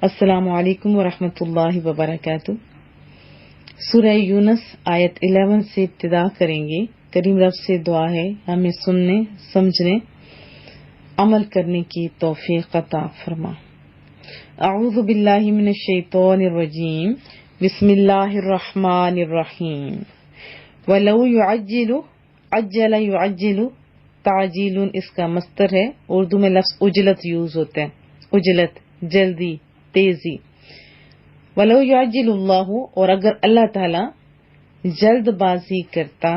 السلام علیکم ورحمۃ اللہ وبرکاتہ۔ سورہ یونس آیت 11 سے ابتدا کریں گے۔ کریم رب سے دعا ہے ہمیں سننے، سمجھنے، عمل کرنے کی توفیق عطا فرما۔ اعوذ باللہ من الشیطان الرجیم، بسم اللہ الرحمن الرحیم۔ وَلَوْ يُعَجِّلُ عَجَّلَ يُعَجِّلُ، تعجیل اس کا مصدر ہے۔ اردو میں لفظ اجلت یوز ہوتا ہے، اجلت، جلدی، تیزی۔ وَلَوْ يُعَجِّلُ اللَّهُ، اور اگر اللہ تعالی جلد بازی کرتا،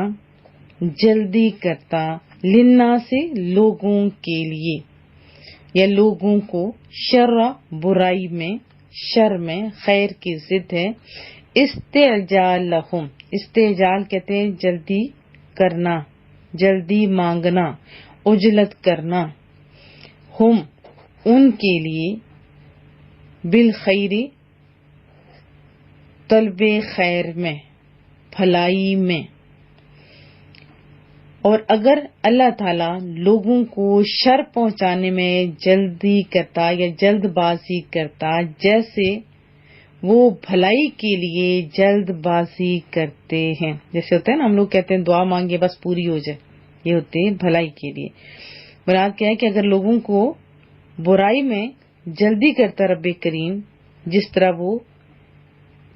جلدی کرتا، للناس، لوگوں کے لیے یا لوگوں کو، شر، برائی میں، شر میں، خیر کی ضد ہے، استعجال لہم، استعجال کہتے ہیں جلدی کرنا، جلدی مانگنا، عجلت کرنا، ہم، ان کے لیے، بالخیر، طلب خیر میں، بھلائی میں۔ اور اگر اللہ تعالی لوگوں کو شر پہنچانے میں جلدی کرتا یا جلد بازی کرتا، جیسے وہ بھلائی کے لیے جلد بازی کرتے ہیں، جیسے ہوتا ہے نا، ہم لوگ کہتے ہیں دعا مانگے بس پوری ہو جائے، یہ ہوتے ہیں بھلائی کے لیے۔ مراد کیا ہے کہ اگر لوگوں کو برائی میں جلدی کرتا رب کریم، جس طرح وہ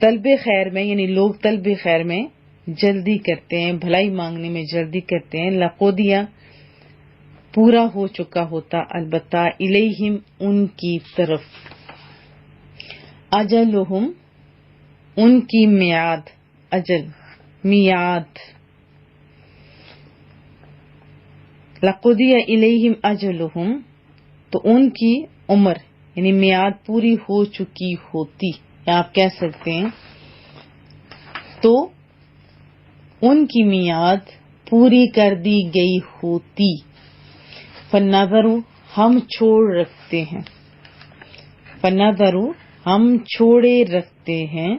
طلب خیر میں، یعنی لوگ طلب خیر میں جلدی کرتے ہیں، بھلائی مانگنے میں جلدی کرتے ہیں، لقضی، پورا ہو چکا ہوتا، البتہ الیہم، ان کی طرف، اجلہم، ان کی میعاد، اجل، میعاد، لقضی الیہم اجلہم، تو ان کی عمر یعنی میعاد پوری ہو چکی ہوتی، یا آپ کہہ سکتے ہیں تو ان کی میعاد پوری کر دی گئی ہوتی۔ فَنَّظَرُ، ہم چھوڑ رکھتے ہیں، فَنَّظَرُ، ہم چھوڑے رکھتے ہیں،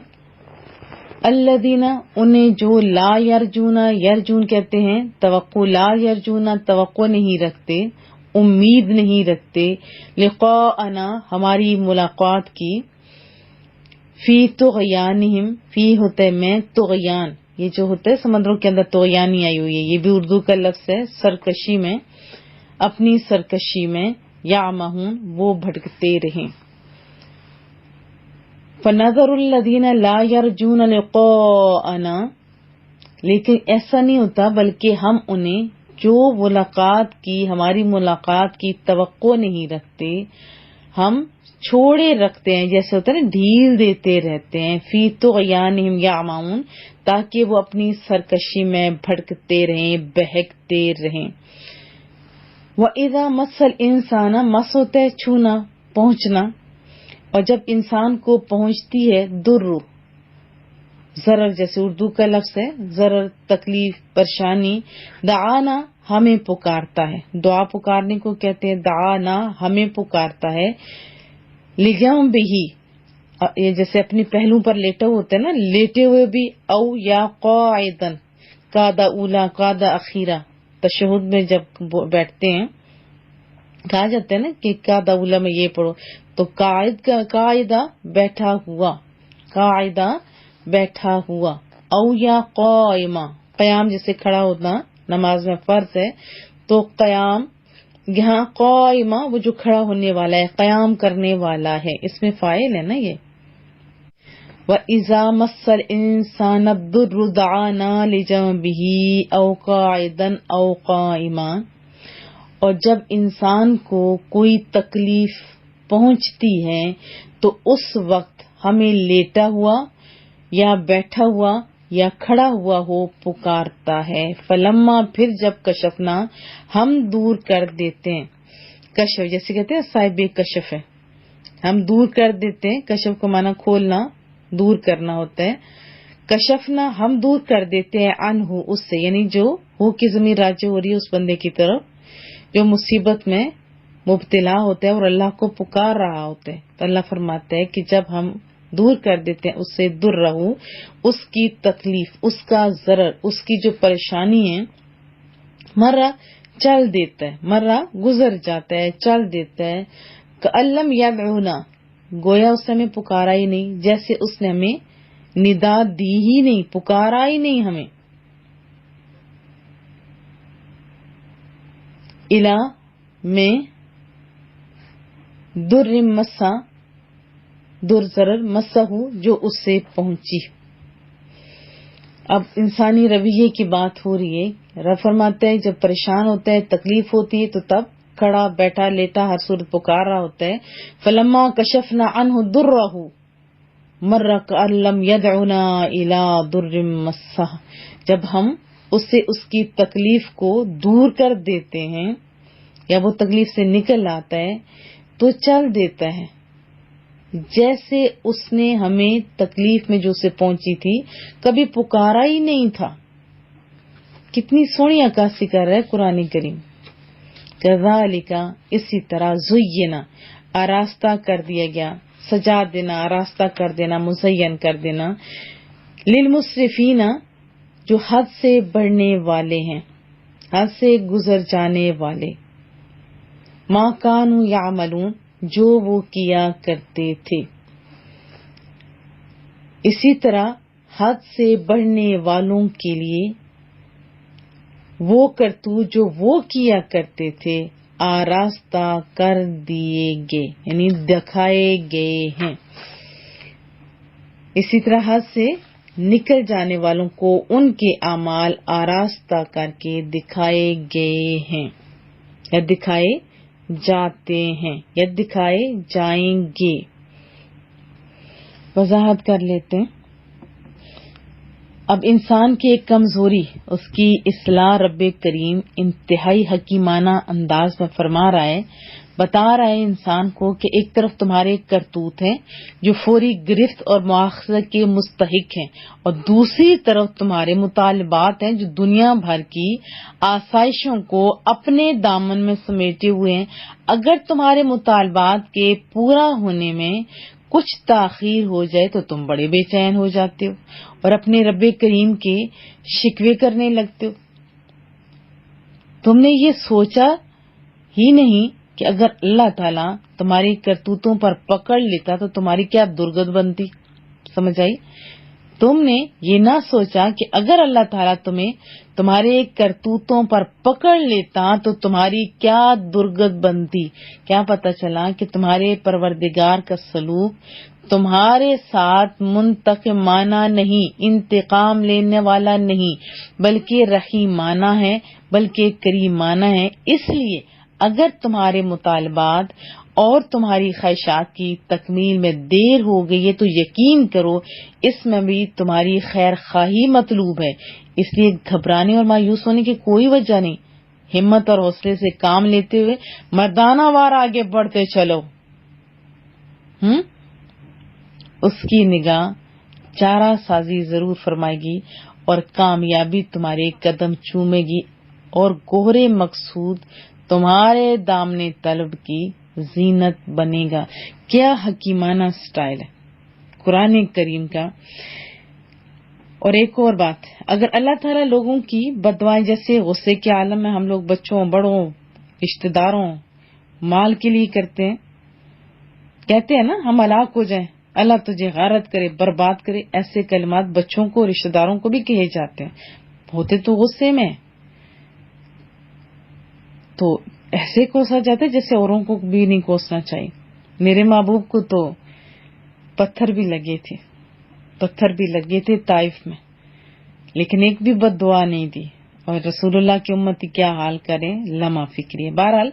الذین، انہیں جو لا یرجون، یرجون کہتے ہیں توقع، لا یرجون توقع نہیں رکھتے، امید نہیں رکھتے، لقاءنا، ہماری ملاقات کی، فی طغیانہم، فی ہوتا ہے میں، طغیان، یہ جو ہوتا ہے سمندروں کے اندر طغیانی آئی ہوئی ہے، یہ بھی اردو کا لفظ ہے، سرکشی میں، اپنی سرکشی میں، یعمہون، وہ بھٹکتے رہیں۔ فَنَظَرُ الَّذِينَ لَا يَرْجُونَ لِقَاءَنَا، لیکن ایسا نہیں ہوتا، بلکہ ہم انہیں جو ملاقات کی، ہماری ملاقات کی توقع نہیں رکھتے، ہم چھوڑے رکھتے ہیں، جیسے ہوتا ہے نا ڈھیل دیتے رہتے ہیں، فی طغیانہم یعمہون، تاکہ وہ اپنی سرکشی میں بھٹکتے رہیں، بہکتے رہیں۔ وَإِذَا مَسَّ الْإِنسَانَ، مس ہوتا ہے چھونا، پہنچنا، اور جب انسان کو پہنچتی ہے ضرر، جیسے اردو کا لفظ ہے ضرر، تکلیف، پریشانی، دعانا، ہمیں پکارتا ہے، دعا پکارنے کو کہتے ہیں دعانا، ہمیں پکارتا ہے، لجنبہ، یہ جیسے اپنی پہلو پر لیٹا ہوتا ہے نا، لیٹے ہوئے بھی، او یا قاعدن، قاعدہ اولا، قاعدہ اخیرہ، تشہد میں جب بیٹھتے ہیں کہا جاتا ہے نا کہ قاعدہ اولا میں یہ پڑھو، تو قاعد کا قاعدہ بیٹھا ہوا، قاعدہ بیٹھا ہوا، او یا قائمہ، قیام جیسے کھڑا ہونا نماز میں فرض ہے، تو قیام، یہاں قائمہ وہ جو کھڑا ہونے والا ہے، قیام کرنے والا ہے، اس میں فاعل ہے نا یہ۔ وَإِذَا مَسَّ الْإِنسَانَ الضُّرُّ دَعَانَا لِجَنبِهِ أَوْ قَاعِدًا أَوْ قَائِمًا، اور جب انسان کو کوئی تکلیف پہنچتی ہے تو اس وقت ہمیں لیٹا ہوا یا بیٹھا ہوا یا کھڑا ہوا ہو پکارتا ہے۔ فلما، پھر جب کشفنا، ہم دور کر دیتے ہیں، کشف جیسے کہتے ہیں صاحب کشف ہے، ہم دور کر دیتے ہیں، کشف کو معنی کھولنا، دور کرنا ہوتا ہے، کشفنا، ہم دور کر دیتے ہیں، عنہ، اس سے، یعنی جو ہو کی ضمیر راجع ہو رہی ہے اس بندے کی طرف جو مصیبت میں مبتلا ہوتا ہے اور اللہ کو پکار رہا ہوتا ہے، تو اللہ فرماتا ہے کہ جب ہم دور کر دیتے ہیں اس سے رہو، اس کی تکلیف، اس کا ضرر، اس کی جو پریشانی ہے، مرہ چل دیتا ہے، مرہ گزر جاتا ہے، چل دیتا ہے، کَأَلَّمْ يَدْعُونَا، گویا اس نے ہمیں پکارا ہی نہیں، جیسے اس نے ہمیں ندا دی ہی نہیں، پکارا ہی نہیں ہمیں. الا میں در مسا، در ضرر، مسا ہو جو اس سے پہنچی. اب انسانی رویے کی بات ہو رہی ہے. رب فرماتا ہے جب پریشان ہوتا ہے، تکلیف ہوتی ہے تو تب کھڑا بیٹھا لیٹا ہر صورت پکار رہا ہوتا ہے. فلما کشفنا عنہ درہ مر کأن لم یدعنا الی در مسہ، جب ہم اس سے اس کی تکلیف کو دور کر دیتے ہیں یا وہ تکلیف سے نکل آتا ہے تو چل دیتا ہے جیسے اس نے ہمیں تکلیف میں جو اسے پہنچی تھی کبھی پکارا ہی نہیں تھا. کتنی سونی عکاسی کر رہا ہے قرآن کریم. کذالک، اسی طرح، زینا، آراستہ کر دیا گیا، سجا دینا، آراستہ کر دینا، مزین کر دینا، للمسرفین، جو حد سے بڑھنے والے ہیں، حد سے گزر جانے والے، ما کانوا یعملون، جو وہ کیا کرتے تھے. اسی طرح حد سے بڑھنے والوں کے لیے وہ کرتوت جو وہ کیا کرتے تھے آراستہ کر دیے گئے، یعنی دکھائے گئے ہیں. اسی طرح حد سے نکل جانے والوں کو ان کے اعمال آراستہ کر کے دکھائے گئے ہیں، یا دکھائے جاتے ہیں، یا دکھائے جائیں گے. وضاحت کر لیتے ہیں. اب انسان کی ایک کمزوری، اس کی اصلاح رب کریم انتہائی حکیمانہ انداز میں فرما رہا ہے، بتا رہا ہے انسان کو کہ ایک طرف تمہارے کرتوت ہیں جو فوری گرفت اور مواخذہ کے مستحق ہیں، اور دوسری طرف تمہارے مطالبات ہیں جو دنیا بھر کی آسائشوں کو اپنے دامن میں سمیٹے ہوئے ہیں. اگر تمہارے مطالبات کے پورا ہونے میں کچھ تاخیر ہو جائے تو تم بڑے بے چین ہو جاتے ہو اور اپنے رب کریم کے شکوے کرنے لگتے ہو. تم نے یہ سوچا ہی نہیں کہ اگر اللہ تعالیٰ تمہاری کرتوتوں پر پکڑ لیتا تو تمہاری کیا درگت بنتی. سمجھ آئی؟ تم نے یہ نہ سوچا کہ اگر اللہ تعالیٰ تمہیں تمہارے کرتوتوں پر پکڑ لیتا تو تمہاری کیا درگت بنتی. کیا پتا چلا کہ تمہارے پروردگار کا سلوک تمہارے ساتھ منتقمانہ نہیں، انتقام لینے والا نہیں، بلکہ رحیمانہ ہے، بلکہ کریمانہ ہے. اس لیے اگر تمہارے مطالبات اور تمہاری خواہشات کی تکمیل میں دیر ہو گئی ہے تو یقین کرو اس میں بھی تمہاری خیر خواہی مطلوب ہے. اس لیے گھبرانے اور مایوس ہونے کی کوئی وجہ نہیں. ہمت اور حوصلے سے کام لیتے ہوئے مردانہ وار آگے بڑھتے چلو. اس کی نگاہ چارہ سازی ضرور فرمائے گی اور کامیابی تمہارے قدم چومے گی اور گوہرے مقصود تمہارے دامن طلب کی زینت بنے گا. کیا حکیمانہ سٹائل ہے قرآن کریم کا. اور ایک اور بات، اگر اللہ تعالیٰ لوگوں کی بددعائیں جیسے غصے کے عالم میں ہم لوگ بچوں، بڑوں، رشتہ داروں، مال کے لیے کرتے ہیں، کہتے ہیں نا ہم ہلاک ہو جائیں، اللہ تجھے غارت کرے، برباد کرے، ایسے کلمات بچوں کو، رشتہ داروں کو بھی کہے جاتے ہیں، ہوتے تو غصے میں، تو ایسے کوسا جاتا ہے جیسے اوروں کو بھی نہیں کوسنا چاہیے. میرے محبوب کو تو پتھر بھی لگے تھے طائف میں، لیکن ایک بھی بد دعا نہیں دی. اور رسول اللہ کی امتی کیا حال کریں، لمحہ فکری ہے. بہرحال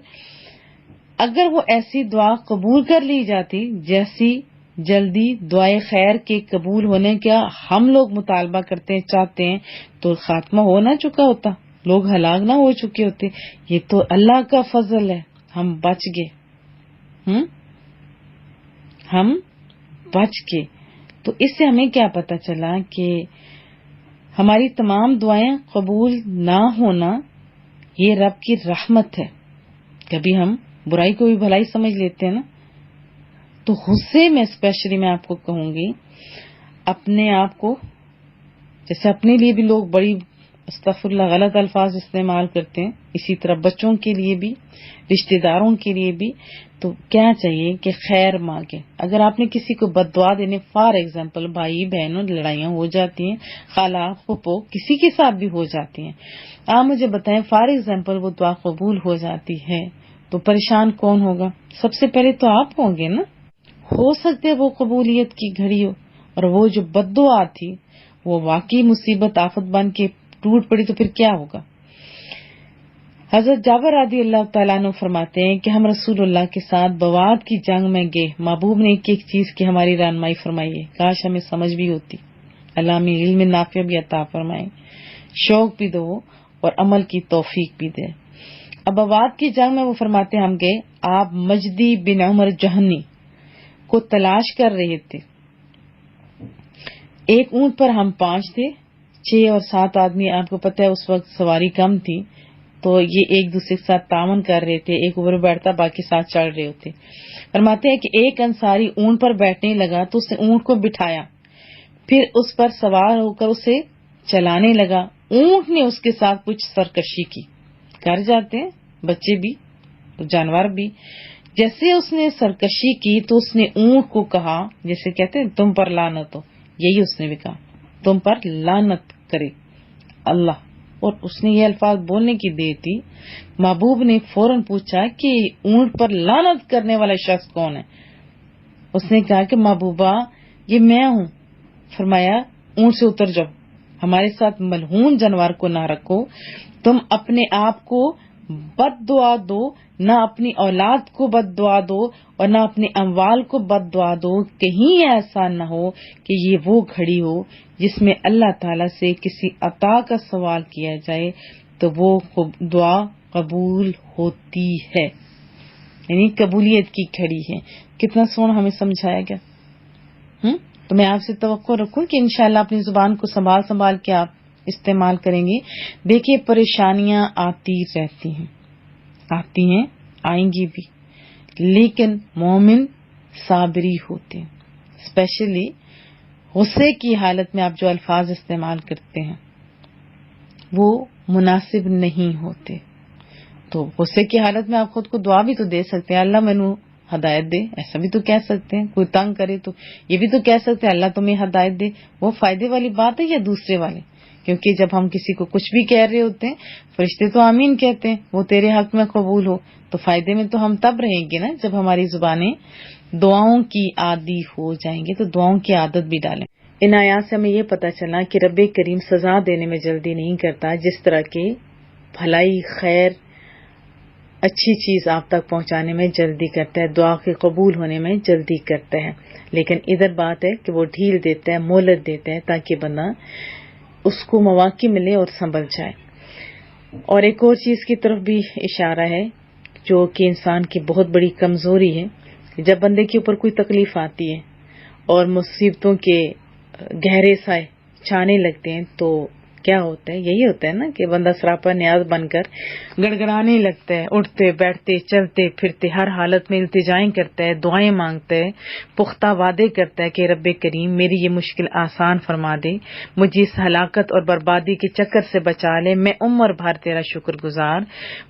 اگر وہ ایسی دعا قبول کر لی جاتی جیسی جلدی دعائے خیر کے قبول ہونے کا ہم لوگ مطالبہ کرتے ہیں، چاہتے ہیں، تو خاتمہ ہو نہ چکا ہوتا، لوگ ہلاک نہ ہو چکے ہوتے. یہ تو اللہ کا فضل ہے، ہم بچ گئے. ہم بچ گئے. تو اس سے ہمیں کیا پتا چلا کہ ہماری تمام دعائیں قبول نہ ہونا یہ رب کی رحمت ہے. کبھی ہم برائی کو بھی بھلائی سمجھ لیتے ہیں نا، تو غصے میں اسپیشلی میں آپ کو کہوں گی اپنے آپ کو، جیسے اپنے لیے بھی لوگ بڑی استغفر اللہ غلط الفاظ استعمال کرتے ہیں، اسی طرح بچوں کے لیے بھی، رشتہ داروں کے لیے بھی تو کیا چاہیے کہ خیر مانگے. اگر آپ نے کسی کو بد دعا دینے، فار ایگزامپل بھائی بہنوں لڑائیاں ہو جاتی ہیں، خالہ پھپھو کسی کے ساتھ بھی ہو جاتی ہیں، آپ مجھے بتائیں فار ایگزامپل وہ دعا قبول ہو جاتی ہے تو پریشان کون ہوگا؟ سب سے پہلے تو آپ ہوں گے نا. ہو سکتے ہے وہ قبولیت کی گھڑی ہو، اور وہ جو بد دعا تھی وہ واقعی مصیبت آفت بن کے ٹوٹ پڑی تو پھر کیا ہوگا؟ حضرت جابر رضی اللہ تعالیٰ عنہ فرماتے ہیں کہ ہم رسول اللہ کے ساتھ بواد کی جنگ میں گئے. محبوب نے ایک ایک چیز کی ہماری رہنمائی فرمائی ہے. کاش ہمیں سمجھ بھی ہوتی. اللہ ہمیں علم نافع بھی عطا فرمائے، شوق بھی دو اور عمل کی توفیق بھی دے. اب بواد کی جنگ میں وہ فرماتے ہم گئے، آپ مجدی بن عمر جہنی کو تلاش کر رہے تھے. ایک اونٹ پر ہم 5 تھے، 6 اور 7 آدمی. آپ کو پتہ ہے اس وقت سواری کم تھی تو یہ ایک دوسرے کے ساتھ تعاون کر رہے تھے، ایک اوپر بیٹھتا باقی ساتھ چڑھ رہے ہوتے. فرماتے ہیں کہ ایک انصاری اونٹ پر بیٹھنے لگا تو اس نے اونٹ کو بٹھایا، پھر اس پر سوار ہو کر اسے چلانے لگا. اونٹ نے اس کے ساتھ کچھ سرکشی کی. کر جاتے ہیں بچے بھی جانور بھی. جیسے اس نے سرکشی کی تو اس نے اونٹ کو کہا، جیسے کہتے ہیں تم پر لعنت ہو، یہی اس نے بھی کہا، تم پر لعنت کرے اللہ. اور اس نے یہ الفاظ بولنے کی دیر تھی، محبوب نے فوراً پوچھا کہ اونٹ پر لعنت کرنے والا شخص کون ہے؟ اس نے کہا کہ محبوبہ یہ میں ہوں. فرمایا اونٹ سے اتر جاؤ، ہمارے ساتھ ملعون جانور کو نہ رکھو. تم اپنے آپ کو بد دعا دو، نہ اپنی اولاد کو بد دعا دو اور نہ اپنے اموال کو بد دعا دو. کہیں ایسا نہ ہو کہ یہ وہ گھڑی ہو جس میں اللہ تعالی سے کسی عطا کا سوال کیا جائے تو وہ دعا قبول ہوتی ہے. یعنی قبولیت کی گھڑی ہے. کتنا سونا ہمیں سمجھایا گیا. تو میں آپ سے توقع رکھوں کہ انشاءاللہ اپنی زبان کو سنبھال کے آپ استعمال کریں گے. دیکھیے پریشانیاں آتی رہتی ہیں، آتی ہیں، آئیں گی بھی، لیکن مومن صابری ہوتے ہیں. اسپیشلی غصے کی حالت میں آپ جو الفاظ استعمال کرتے ہیں وہ مناسب نہیں ہوتے. تو غصے کی حالت میں آپ خود کو دعا بھی تو دے سکتے ہیں، اللہ مینوں ہدایت دے، ایسا بھی تو کہہ سکتے ہیں. کوئی تنگ کرے تو یہ بھی تو کہہ سکتے ہیں اللہ تمہیں ہدایت دے. وہ فائدے والی بات ہے یا دوسرے والے؟ کیونکہ جب ہم کسی کو کچھ بھی کہہ رہے ہوتے ہیں فرشتے تو آمین کہتے ہیں، وہ تیرے حق میں قبول ہو. تو فائدے میں تو ہم تب رہیں گے نا جب ہماری زبانیں دعاؤں کی عادی ہو جائیں گے. تو دعاؤں کی عادت بھی ڈالیں. ان آیات سے ہمیں یہ پتہ چلا کہ رب کریم سزا دینے میں جلدی نہیں کرتا، جس طرح کے بھلائی، خیر، اچھی چیز آپ تک پہنچانے میں جلدی کرتا ہے، دعا کے قبول ہونے میں جلدی کرتا ہے. لیکن ادھر بات ہے کہ وہ ڈھیل دیتا ہے، مہلت دیتا ہے تاکہ بندہ اس کو مواقع ملے اور سنبھل جائے. اور ایک اور چیز کی طرف بھی اشارہ ہے جو کہ انسان کی بہت بڑی کمزوری ہے. جب بندے کے اوپر کوئی تکلیف آتی ہے اور مصیبتوں کے گہرے سائے چھانے لگتے ہیں تو کیا ہوتا ہے؟ یہی ہوتا ہے نا کہ بندہ سراپا نیاز بن کر گڑگڑانے لگتا ہے، اٹھتے بیٹھتے چلتے پھرتے ہر حالت میں التجائیں کرتا ہے، دعائیں مانگتا ہے، پختہ وعدے کرتا ہے کہ رب کریم میری یہ مشکل آسان فرما دے، مجھے اس ہلاکت اور بربادی کے چکر سے بچا لے، میں عمر بھر تیرا شکر گزار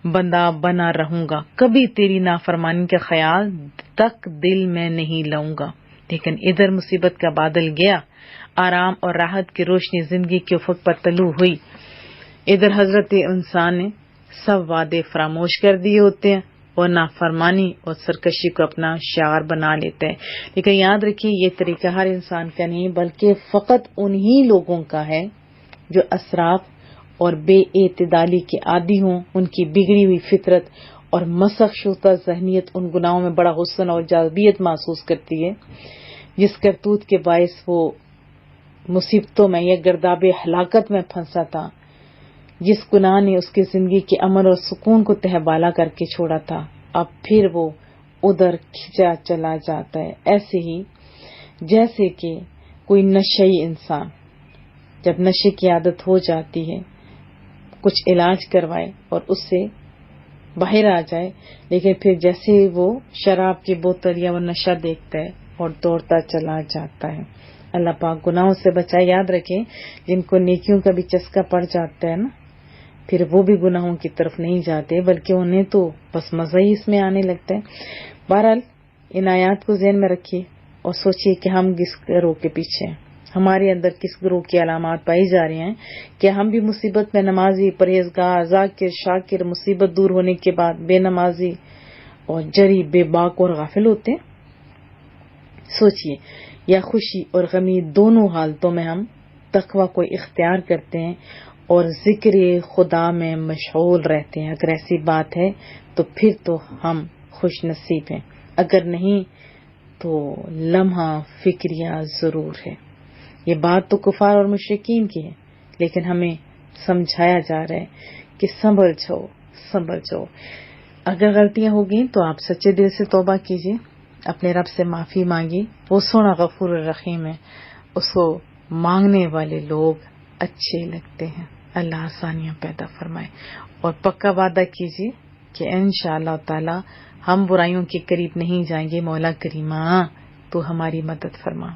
بندہ بنا رہوں گا، کبھی تیری نافرمانی کا خیال تک دل میں نہیں لاؤں گا. لیکن ادھر مصیبت کا بادل گیا، آرام اور راحت کی روشنی زندگی کے افق پر طلوع ہوئی. ادھر حضرت انسان نے سب وعدے فراموش کر دیے ہوتے ہیں اور نافرمانی اور سرکشی کو اپنا شعار بنا لیتا ہے. لیکن یاد رکھیے یہ طریقہ ہر انسان کا نہیں بلکہ فقط انہی لوگوں کا ہے جو اسراف اور بے اعتدالی کے عادی ہوں. ان کی بگڑی ہوئی فطرت اور مسخ شدہ ذہنیت ان گناہوں میں بڑا حسن اور جاذبیت محسوس کرتی ہے جس کرتوت کے باعث وہ مصیبتوں میں یا گرداب ہلاکت میں پھنسا تھا، جس گناہ نے اس کی زندگی کے امن اور سکون کو تہبالا کر کے چھوڑا تھا، اب پھر وہ ادھر کھنچا چلا جاتا ہے. ایسے ہی جیسے کہ کوئی نشئی انسان جب نشے کی عادت ہو جاتی ہے کچھ علاج کروائے اور اس سے باہر آ جائے، لیکن پھر جیسے وہ شراب کی بوتل یا وہ نشہ دیکھتا ہے اور دوڑتا چلا جاتا ہے. اللہ پاک گناہوں سے بچائے. یاد رکھیں جن کو نیکیوں کا بھی چسکا پڑ جاتا ہے نا پھر وہ بھی گناہوں کی طرف نہیں جاتے بلکہ انہیں تو بس مزہ ہی اس میں آنے لگتا ہے. بہرحال ان آیات کو ذہن میں رکھیے اور سوچیے کہ ہم کس گروہ کے پیچھے ہیں، ہمارے اندر کس گروہ کی علامات پائی جا رہی ہیں کہ ہم بھی مصیبت میں نمازی، پرہیزگار، ذاکر، شاکر، مصیبت دور ہونے کے بعد بے نمازی اور جری، بے باک اور غافل ہوتے ہیں۔ سوچیے، یا خوشی اور غمی دونوں حالتوں میں ہم تقوی کو اختیار کرتے ہیں اور ذکر خدا میں مشغول رہتے ہیں۔ اگر ایسی بات ہے تو پھر تو ہم خوش نصیب ہیں، اگر نہیں تو لمحہ فکریہ ضرور ہے۔ یہ بات تو کفار اور مشرکین کی ہے، لیکن ہمیں سمجھایا جا رہا ہے کہ سنبھل جاؤ۔ اگر غلطیاں ہو گئیں تو آپ سچے دل سے توبہ کیجیے، اپنے رب سے معافی مانگی، وہ سونا غفور الرحیم ہے، اس کو مانگنے والے لوگ اچھے لگتے ہیں۔ اللہ آسانیاں پیدا فرمائے، اور پکا وعدہ کیجیے کہ انشاءاللہ تعالی ہم برائیوں کے قریب نہیں جائیں گے۔ مولا کریمہ تو ہماری مدد فرما۔